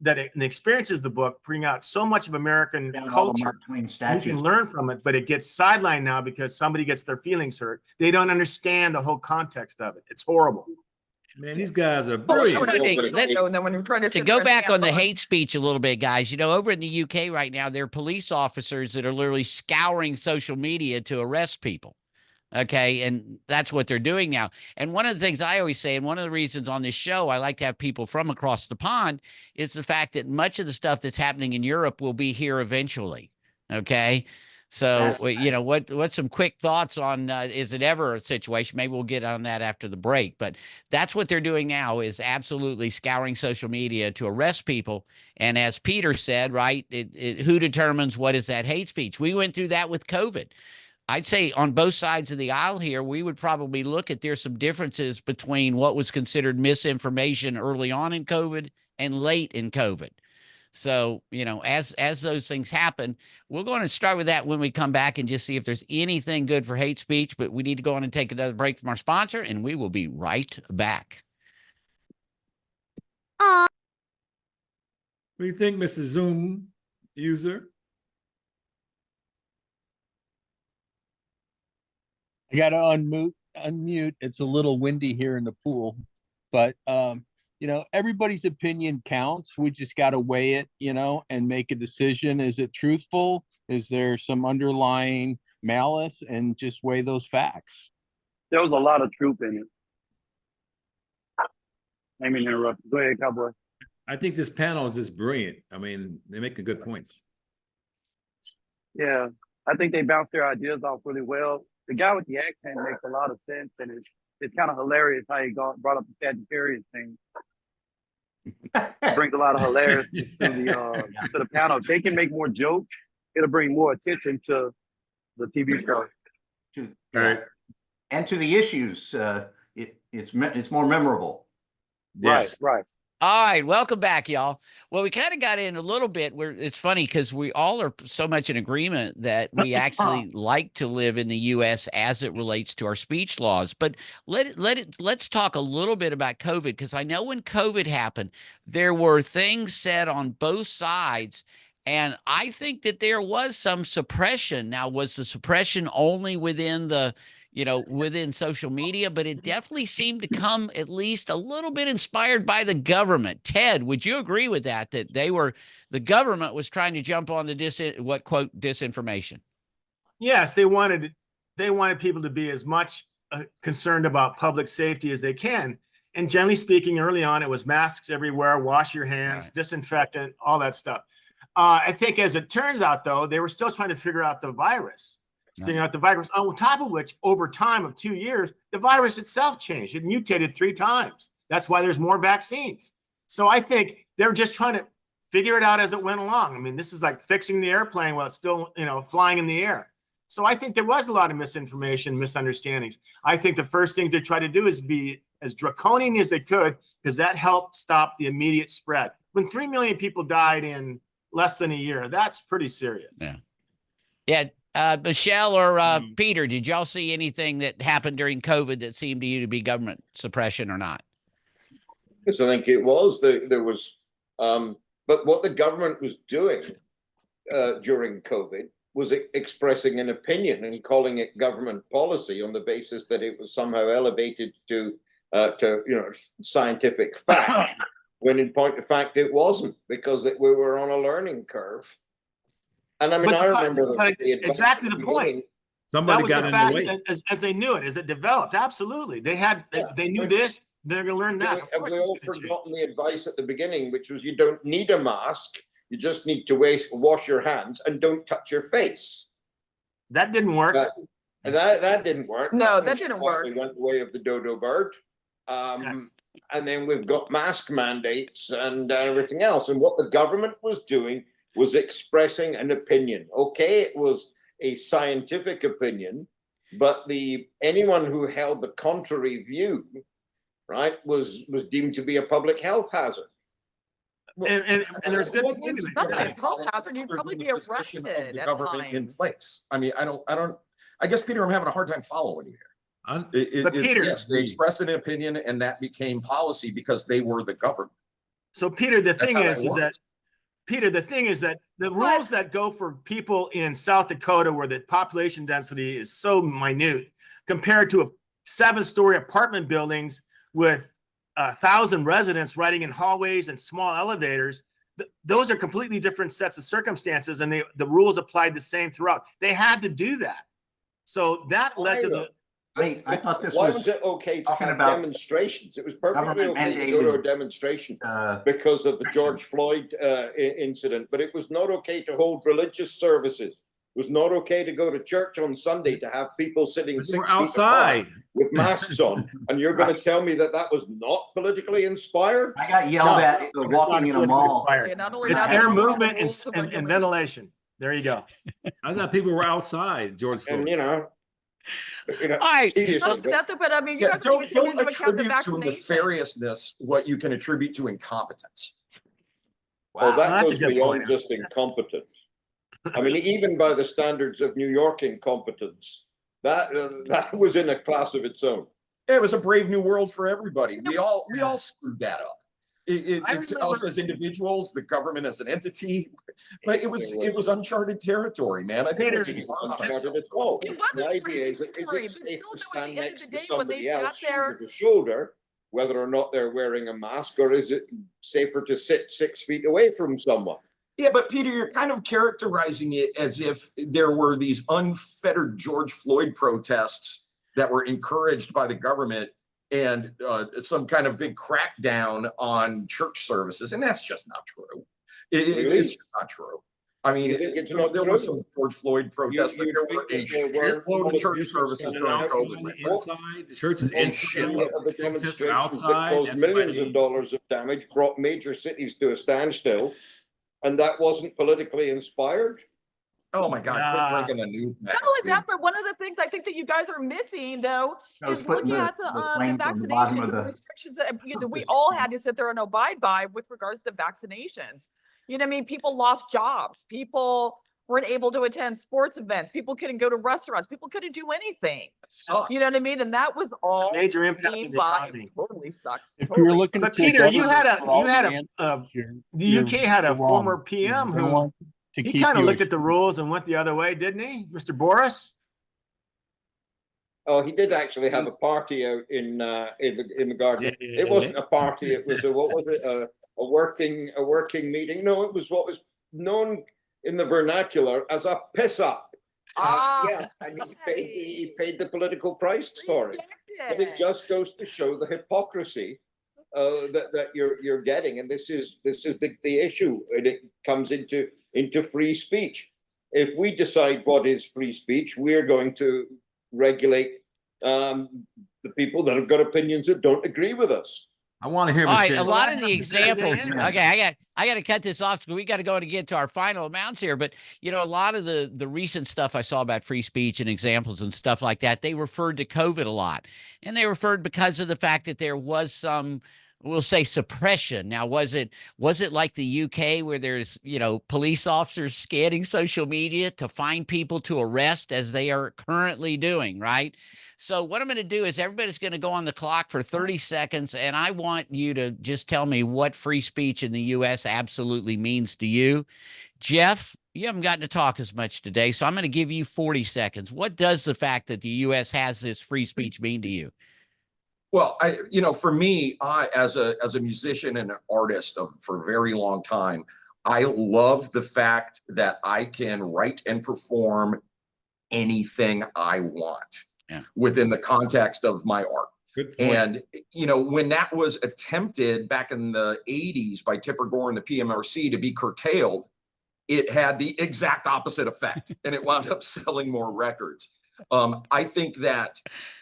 Speaker 6: and the experiences of the book bring out so much of American culture. You can learn from it, but it gets sidelined now because somebody gets their feelings hurt. They don't understand the whole context of it. It's horrible.
Speaker 1: Man, these guys are brilliant.
Speaker 4: To go back on the hate speech a little bit, guys, over in the UK right now, there are police officers that are literally scouring social media to arrest people. Okay. And that's what they're doing now. And one of the things I always say, and one of the reasons on this show I like to have people from across the pond, is the fact that much of the stuff that's happening in Europe will be here eventually. Okay. So, what's some quick thoughts on, is it ever a situation? Maybe we'll get on that after the break, but that's what they're doing now, is absolutely scouring social media to arrest people. And as Peter said, right, who determines what is that hate speech? We went through that with COVID. I'd say on both sides of the aisle here, we would probably look at there's some differences between what was considered misinformation early on in COVID and late in COVID. So, as those things happen, we're going to start with that when we come back and just see if there's anything good for hate speech. But we need to go on and take another break from our sponsor, and we will be right back.
Speaker 1: What do you think, Mr. Zoom user?
Speaker 9: I got to unmute. It's a little windy here in the pool, but everybody's opinion counts. We just got to weigh it, and make a decision. Is it truthful? Is there some underlying malice? And just weigh those facts.
Speaker 11: There was a lot of truth in it. I mean, interrupt. Go ahead, Cowboy.
Speaker 1: I think this panel is just brilliant. I mean, they're making good points.
Speaker 11: Yeah, I think they bounced their ideas off really well. The guy with the accent makes a lot of sense, and it's kind of hilarious how he brought up the Sagittarius thing. It brings a lot of hilarious to the panel. If they can make more jokes, it'll bring more attention to the TV show.
Speaker 10: Right. And to the issues, it's more memorable.
Speaker 1: Yes.
Speaker 11: Right.
Speaker 4: All right, welcome back, y'all. Well, we kind of got in a little bit where it's funny because we all are so much in agreement that we actually like to live in the U.S. as it relates to our speech laws. But let's talk a little bit about COVID, because I know when COVID happened, there were things said on both sides, and I think that there was some suppression. Now, was the suppression only within within social media? But it definitely seemed to come at least a little bit inspired by the government. Ted, would you agree with that the government was trying to jump on the quote disinformation?
Speaker 6: Yes, they wanted people to be as much concerned about public safety as they can. And generally speaking, early on, it was masks everywhere, wash your hands, right, disinfectant, all that stuff. I think as it turns out, though, they were still trying to figure out the virus. On top of which, over time of 2 years, the virus itself changed. It mutated 3 times. That's why there's more vaccines. So I think they're just trying to figure it out as it went along. I mean, this is like fixing the airplane while it's still, flying in the air. So I think there was a lot of misinformation, misunderstandings. I think the first thing to try to do is be as draconian as they could, because that helped stop the immediate spread. When 3 million people died in less than a year, that's pretty serious.
Speaker 4: Yeah. Michelle or Peter, did y'all see anything that happened during COVID that seemed to you to be government suppression or not?
Speaker 7: Yes, I think it was. There was, but what the government was doing during COVID was expressing an opinion and calling it government policy on the basis that it was somehow elevated to scientific fact, when in point of fact it wasn't, because we were on a learning curve. And I mean, I remember
Speaker 6: exactly the point.
Speaker 1: Somebody got in the way
Speaker 6: as they knew it, as it developed. Absolutely, they knew this. They're going to learn that.
Speaker 7: Have we all forgotten the advice at the beginning, which was you don't need a mask. You just need to wash your hands and don't touch your face.
Speaker 6: That didn't work.
Speaker 7: That didn't work.
Speaker 8: No, that didn't work.
Speaker 7: We went the way of the dodo bird.
Speaker 6: Yes.
Speaker 7: And then we've got mask mandates and everything else. And what the government was doing was expressing an opinion. Okay, it was a scientific opinion, but anyone who held the contrary view, right, was deemed to be a public health hazard.
Speaker 6: And there's good.
Speaker 8: Not that it's health hazard, you'd probably be arrested
Speaker 5: The
Speaker 8: at
Speaker 5: government in
Speaker 8: times.
Speaker 5: place. I mean, I guess, Peter, I'm having a hard time following you here.
Speaker 6: But Peter,
Speaker 5: yes, they expressed an opinion and that became policy because they were the government.
Speaker 6: So Peter, the thing is that the
Speaker 8: What?
Speaker 6: rules that go for people in South Dakota, where the population density is so minute, compared to 7-story apartment buildings with 1,000 residents riding in hallways and small elevators, those are completely different sets of circumstances, and the rules applied the same throughout. They had to do that. So that led to the.
Speaker 10: Wait, I thought this
Speaker 7: Why
Speaker 10: was
Speaker 7: was it okay to
Speaker 10: talking
Speaker 7: have
Speaker 10: about
Speaker 7: demonstrations? It was perfectly
Speaker 10: government
Speaker 7: okay to go to a
Speaker 10: mandated,
Speaker 7: demonstration because of the George Floyd incident, but it was not okay to hold religious services. It was not okay to go to church on Sunday to have people sitting 6 feet
Speaker 1: outside
Speaker 7: apart with masks on. And you're going to tell me that was not politically inspired?
Speaker 10: I got yelled at for walking in a mall.
Speaker 8: Yeah, not only
Speaker 6: It's
Speaker 8: that,
Speaker 6: air
Speaker 8: but the
Speaker 6: movement
Speaker 8: rules of
Speaker 6: and
Speaker 8: regulation.
Speaker 6: ventilation. There you go.
Speaker 1: I thought people were outside, George
Speaker 7: And
Speaker 1: Floyd.
Speaker 4: All right.
Speaker 7: seriously,
Speaker 8: Not that, but I mean, you
Speaker 5: Yeah,
Speaker 8: guys don't
Speaker 5: don't
Speaker 8: even take into account the
Speaker 5: attribute to
Speaker 8: vaccination.
Speaker 5: nefariousness what you can attribute to incompetence.
Speaker 7: well, that
Speaker 6: That's a
Speaker 7: goes
Speaker 6: good
Speaker 7: beyond
Speaker 6: point.
Speaker 7: just incompetence. I mean, even by the standards of New York incompetence, that was in a class of its own.
Speaker 5: It was a brave new world for everybody. We all screwed that up. It's
Speaker 6: remember-
Speaker 5: us as individuals, the government as an entity, but it was uncharted territory, man. I think
Speaker 6: Peter,
Speaker 5: we should be honest with
Speaker 7: Uncharted
Speaker 5: ourselves.
Speaker 7: at all.
Speaker 8: It wasn't
Speaker 7: The idea
Speaker 8: pretty
Speaker 7: is it
Speaker 8: territory, but
Speaker 7: safe
Speaker 8: still,
Speaker 7: to
Speaker 8: though, at
Speaker 7: stand
Speaker 8: the end of
Speaker 7: next
Speaker 8: the
Speaker 7: to
Speaker 8: day, when
Speaker 7: somebody
Speaker 8: they sat
Speaker 7: else
Speaker 8: there-
Speaker 7: shoulder to shoulder, whether or not they're wearing a mask, or is it safer to sit 6 feet away from someone?
Speaker 5: Yeah, but Peter, you're kind of characterizing it as if there were these unfettered George Floyd protests that were encouraged by the government and some kind of big crackdown on church services. And that's just not true.
Speaker 7: Really?
Speaker 5: It's just not true. I mean,
Speaker 7: You think it's not
Speaker 5: there
Speaker 7: true?
Speaker 5: were some George Floyd protests, but
Speaker 7: you
Speaker 5: there
Speaker 7: think
Speaker 5: were a
Speaker 7: that there were
Speaker 5: shitload of church
Speaker 7: politicians
Speaker 5: services
Speaker 7: standing
Speaker 5: during
Speaker 7: out
Speaker 5: COVID.
Speaker 1: Inside, the churches
Speaker 7: And
Speaker 1: inside,
Speaker 7: of the
Speaker 1: protests
Speaker 7: demonstrations
Speaker 1: are
Speaker 7: that
Speaker 1: outside.
Speaker 7: caused
Speaker 1: That's
Speaker 7: millions
Speaker 1: why
Speaker 7: of dollars of damage, brought major cities to a standstill, and that wasn't politically inspired?
Speaker 5: Oh my God,
Speaker 6: Nah.
Speaker 5: quit breaking the news.
Speaker 8: Not only that, but one of the things I think that you guys are missing, though,
Speaker 10: I was
Speaker 8: is
Speaker 10: putting
Speaker 8: looking
Speaker 10: the
Speaker 8: at the
Speaker 10: flames on the bottom
Speaker 8: vaccinations
Speaker 10: of
Speaker 8: and the
Speaker 10: the
Speaker 8: restrictions that we
Speaker 10: this-
Speaker 8: all had to sit there and abide by with regards to vaccinations. You know what I mean? People lost jobs. People weren't able to attend sports events. People couldn't go to restaurants. People couldn't do anything.
Speaker 5: Sucked.
Speaker 8: You know what I mean? And that was all
Speaker 6: Major impact on
Speaker 8: deemed
Speaker 6: the
Speaker 8: by
Speaker 6: economy.
Speaker 8: totally sucked.
Speaker 9: If
Speaker 8: totally
Speaker 9: you're looking
Speaker 6: But
Speaker 9: to
Speaker 6: Peter, you
Speaker 9: government
Speaker 6: had
Speaker 9: for all
Speaker 6: the UK had a
Speaker 9: you're wrong.
Speaker 6: former PM
Speaker 9: They
Speaker 6: who
Speaker 9: want to
Speaker 6: he
Speaker 9: keep
Speaker 6: kind of
Speaker 9: you
Speaker 6: looked at the rules and went the other way, didn't he, Mr. Boris?
Speaker 7: Oh, he did actually have a party out in the garden.
Speaker 6: Yeah.
Speaker 7: It wasn't a party. It was what was it? A working meeting. No, it was what was known in the vernacular as a piss up. Yeah, and he paid the political price for it. But it just goes to show the hypocrisy that you're getting, and this is the issue, and it comes into free speech. If we decide what is free speech, we're going to regulate the people that have got opinions that don't agree with us.
Speaker 1: I want to hear
Speaker 4: All right,
Speaker 1: Michelle.
Speaker 4: a lot of the examples. Okay, I got to cut this off because we got to go and get to our final amounts here. But, you know, a lot of the recent stuff I saw about free speech and examples and stuff like that, they referred to COVID a lot. And they referred because of the fact that there was some, we'll say, suppression. Now, was it like the UK where there's, you know, police officers scanning social media to find people to arrest as they are currently doing, right? So what I'm going to do is everybody's going to go on the clock for 30 seconds, and I want you to just tell me what free speech in the U.S. absolutely means to you. Jeff, you haven't gotten to talk as much today, so I'm going to give you 40 seconds. What does the fact that the U.S. has this free speech mean to you?
Speaker 5: Well, for me, as a musician and an artist for a very long time, I love the fact that I can write and perform anything I want within the context of my art. And, when that was attempted back in the 80s by Tipper Gore and the PMRC to be curtailed, it had the exact opposite effect and it wound up selling more records. I think that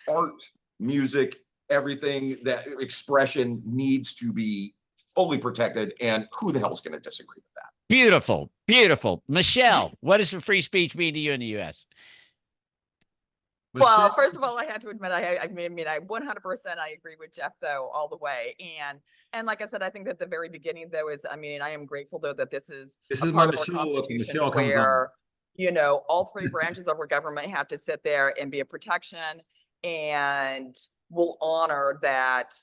Speaker 5: art, music, everything, that expression needs to be fully protected. And who the hell is going to disagree with that?
Speaker 4: Beautiful, beautiful. Michelle, what does free speech mean to you in the U.S.?
Speaker 8: Well, first of all, I have to admit, I mean, I 100% I agree with Jeff though all the way, and like I said, I think that the very beginning though is, I mean, I am grateful though that this is
Speaker 1: where Michelle comes on.
Speaker 8: You know, all three branches of our government have to sit there and be a protection, and will honor that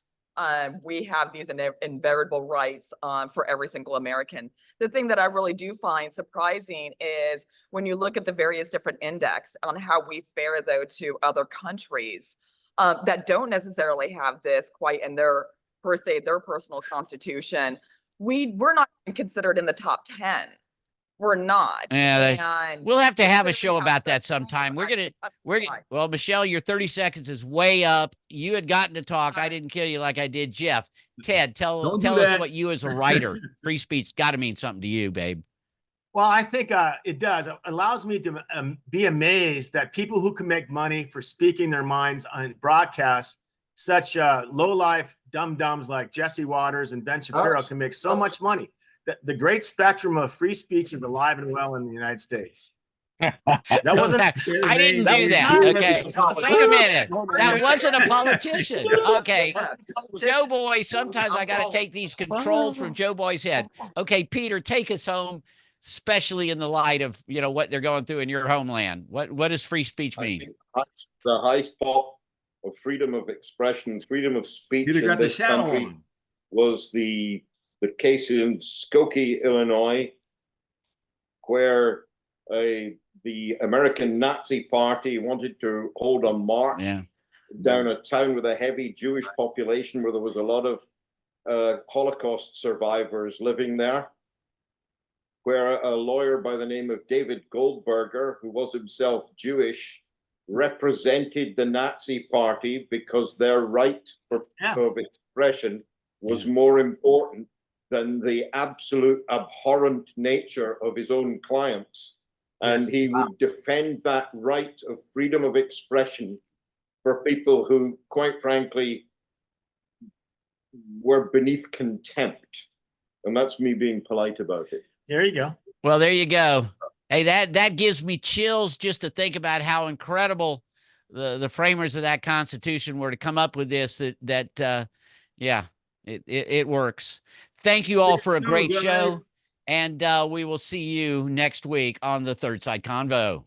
Speaker 8: we have these inevitable rights for every single American. The thing that I really do find surprising is when you look at the various different index on how we fare though to other countries that don't necessarily have this quite in their personal constitution. We're not considered in the top 10. We're not.
Speaker 4: Yeah, we'll have to have a show about that sometime. Well, Michelle, your 30 seconds is way up. You had gotten to talk. I didn't kill you like I did Jeff. Ted, tell us what you as a writer, free speech got to mean something to you, babe.
Speaker 6: Well, I think it does. It allows me to be amazed that people who can make money for speaking their minds on broadcasts, such low-life dum-dums like Jesse Waters and Ben Shapiro can make so much money. The great spectrum of free speech is alive and well in the United States.
Speaker 4: I didn't do that. Okay. Wait a minute. That wasn't a politician. Okay. Joe Boy, sometimes I got to take these controls from Joe Boy's head. Okay, Peter, take us home, especially in the light of, what they're going through in your homeland. What does free speech mean?
Speaker 7: The high spot of freedom of expression, freedom of speech in this country was the case in Skokie, Illinois, where the American Nazi Party wanted to hold a march down a town with a heavy Jewish population where there was a lot of Holocaust survivors living there, where a lawyer by the name of David Goldberger, who was himself Jewish, represented the Nazi Party because their right of expression was more important than the absolute abhorrent nature of his own clients. And he would defend that right of freedom of expression for people who, quite frankly, were beneath contempt. And that's me being polite about it.
Speaker 6: There you go.
Speaker 4: Well, there you go. Hey, that gives me chills just to think about how incredible the framers of that Constitution were to come up with this. It works. Thank you all for a great show, and we will see you next week on the Third Side Convo.